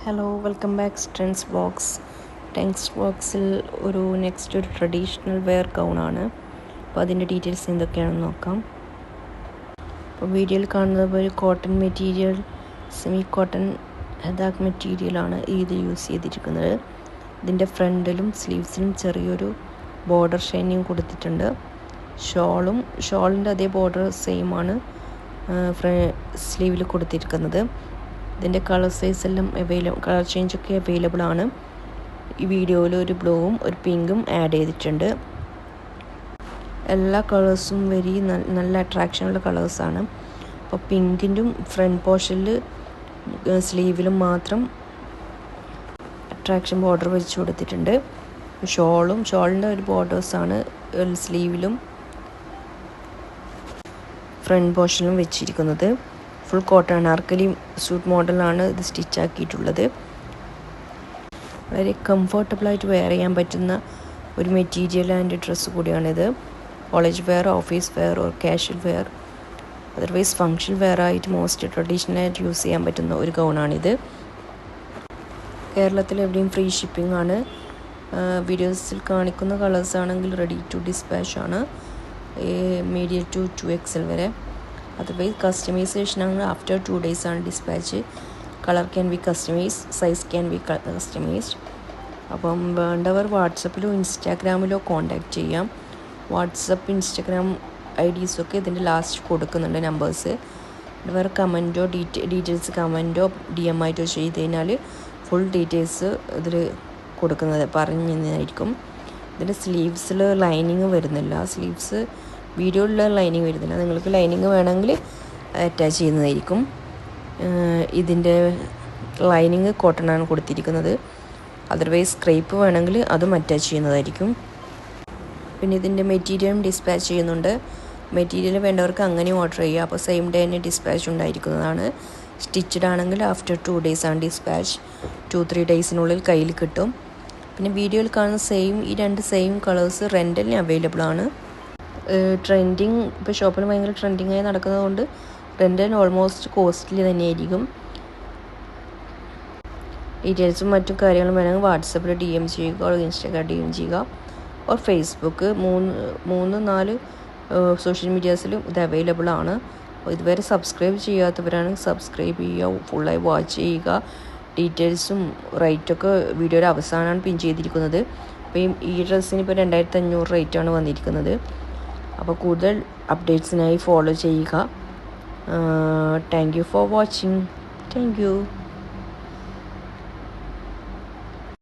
Hello welcome back trends box. Trends ബോക്സിൽ next ഒരു traditional wear ഗൗണാണ്. അപ്പോൾ അതിൻ്റെ ഡീറ്റെയിൽസ് എന്തൊക്കെയാണെന്ന് നോക്കാം. അപ്പോൾ വീഡിയോയിൽ കാണുന്നത് ഒരു കോട്ടൺ മെറ്റീരിയൽ, സെമി കോട്ടൺ ഹെദാക് മെറ്റീരിയലാണ് ഇത് യൂസ് ചെയ്തിരിക്കുന്നത്. ഇതിൻ്റെ ഫ്രണ്ടിലും സ്ലീവ്സിലും ചെറിയൊരു ബോർഡർ ഷൈനിങ് കൊടുത്തിട്ടുണ്ട്. ഷോളിൻ്റെ അതേ ബോർഡർ സെയിം ആണ് സ്ലീവിൽ കൊടുത്തിരിക്കുന്നത്. ഇതിൻ്റെ കളർ സൈസ് എല്ലാം കളർ ചേഞ്ചൊക്കെ അവൈലബിൾ ആണ്. ഈ വീഡിയോയിൽ ഒരു ബ്ലൂവും ഒരു പിങ്കും ആഡ് ചെയ്തിട്ടുണ്ട്. എല്ലാ കളേഴ്സും നല്ല അട്രാക്ഷനുള്ള കളേഴ്സാണ്. അപ്പോൾ പിങ്കിൻ്റെ ഫ്രണ്ട് പോർഷനിൽ സ്ലീവിലും മാത്രം അട്രാക്ഷൻ ബോർഡർ വെച്ച് കൊടുത്തിട്ടുണ്ട്. ഷോളിൻ്റെ ഒരു ബോർഡേഴ്സാണ് സ്ലീവിലും ഫ്രണ്ട് പോർഷനിലും വെച്ചിരിക്കുന്നത്. ഫുൾ കോട്ടൺ അനാർക്കലി സ്യൂട്ട് മോഡലാണ് ഇത് സ്റ്റിച്ച് ആക്കിയിട്ടുള്ളത്. വളരെ കംഫർട്ടബിളായിട്ട് വെയർ ചെയ്യാൻ പറ്റുന്ന ഒരു മെറ്റീരിയൽ ആൻഡ് ഡ്രസ്സ് കൂടിയാണിത്. College wear, office wear or casual wear, otherwise function wear ആയിട്ട് മോസ്റ്റ് ട്രഡീഷണലായിട്ട് യൂസ് ചെയ്യാൻ പറ്റുന്ന ഒരു ഗൗണാണിത്. കേരളത്തിൽ എവിടെയും ഫ്രീ ഷിപ്പിംഗ് ആണ്. വീഡിയോസിൽ കാണിക്കുന്ന കളേഴ്സ് ആണെങ്കിൽ റെഡി ടു ഡിസ്പാച്ച് ആണ്, മീഡിയം ടു 2XL വരെ. അതർവൈസ് കസ്റ്റമൈസേഷൻ ആണ്, ആഫ്റ്റർ 2 days ആണ് dispatch. Colour can be customised, size can be customised. അപ്പം വേണ്ടവർ വാട്സപ്പിലോ ഇൻസ്റ്റാഗ്രാമിലോ കോൺടാക്റ്റ് ചെയ്യാം. വാട്സപ്പ്, ഇൻസ്റ്റാഗ്രാം IDsൊക്കെ ഇതിൻ്റെ ലാസ്റ്റ് കൊടുക്കുന്നുണ്ട് നമ്പേഴ്സ്. വേറെ കമൻറ്റോ ഡീറ്റെയിൽസ് കമൻറ്റോ DM ആയിട്ടോ ചെയ്ത് കഴിഞ്ഞാൽ ഫുൾ ഡീറ്റെയിൽസ് ഇതിൽ കൊടുക്കുന്നത് പറഞ്ഞതായിരിക്കും. ഇതിൻ്റെ സ്ലീവ്സിൽ ലൈനിങ് വരുന്നില്ല. സ്ലീവ്സ് വീഡിയോയിലുള്ള ലൈനിങ് വരുന്നില്ല. നിങ്ങൾക്ക് ലൈനിങ് വേണമെങ്കിൽ അറ്റാച്ച് ചെയ്യുന്നതായിരിക്കും. ഇതിൻ്റെ ലൈനിങ് കോട്ടണാണ് കൊടുത്തിരിക്കുന്നത്. അതർവൈസ് സ്ക്രേപ്പ് വേണമെങ്കിൽ അതും അറ്റാച്ച് ചെയ്യുന്നതായിരിക്കും. പിന്നെ ഇതിൻ്റെ മെറ്റീരിയലും ഡിസ്പാച്ച് ചെയ്യുന്നുണ്ട്. മെറ്റീരിയൽ വേണ്ടവർക്ക് അങ്ങനെ ഓർഡർ ചെയ്യുക. അപ്പോൾ സെയിം ഡേ തന്നെ ഡിസ്പാച്ച് ഉണ്ടായിരിക്കുന്നതാണ്. സ്റ്റിച്ചഡ് ആണെങ്കിൽ ആഫ്റ്റർ 2 days ആണ് ഡിസ്പാച്ച്. 2-3 daysനുള്ളിൽ കയ്യിൽ കിട്ടും. പിന്നെ വീഡിയോയിൽ കാണുന്ന ഈ രണ്ട് സെയിം കളേഴ്സ് റെൻ്റലിന് അവൈലബിൾ ആണ്. ട്രെൻഡിങ് ഇപ്പോൾ ഷോപ്പിൽ ഭയങ്കര ട്രെൻഡിങ്ങായി നടക്കുന്നത് കൊണ്ട് റെൻ്റലിന് ഓൾമോസ്റ്റ് കോസ്റ്റ്ലി തന്നെയായിരിക്കും. ഡീറ്റെയിൽസും മറ്റു കാര്യങ്ങളും വേണമെങ്കിൽ വാട്സപ്പിൽ DM ചെയ്യുക, ഇൻസ്റ്റാഗ്രാം DM ചെയ്യുക, ഓർ ഫേസ്ബുക്ക് 3-4 സോഷ്യൽ മീഡിയാസിലും ഇത് അവൈലബിൾ ആണ്. ഇതുവരെ സബ്സ്ക്രൈബ് ചെയ്യാത്തവരാണെങ്കിൽ സബ്സ്ക്രൈബ് ചെയ്യുക, ഫുള്ളായി വാച്ച് ചെയ്യുക. ഡീറ്റെയിൽസും റേറ്റൊക്കെ വീഡിയോയുടെ അവസാനമാണ് പിൻ ചെയ്തിരിക്കുന്നത്. അപ്പോൾ ഈ ഡ്രസ്സിന് ഇപ്പോൾ 2500 റേറ്റാണ് വന്നിരിക്കുന്നത്. അപ്പോൾ കൂടുതൽ അപ്ഡേറ്റ്സിനായി ഫോളോ ചെയ്യുക. Thank you for watching. Thank you.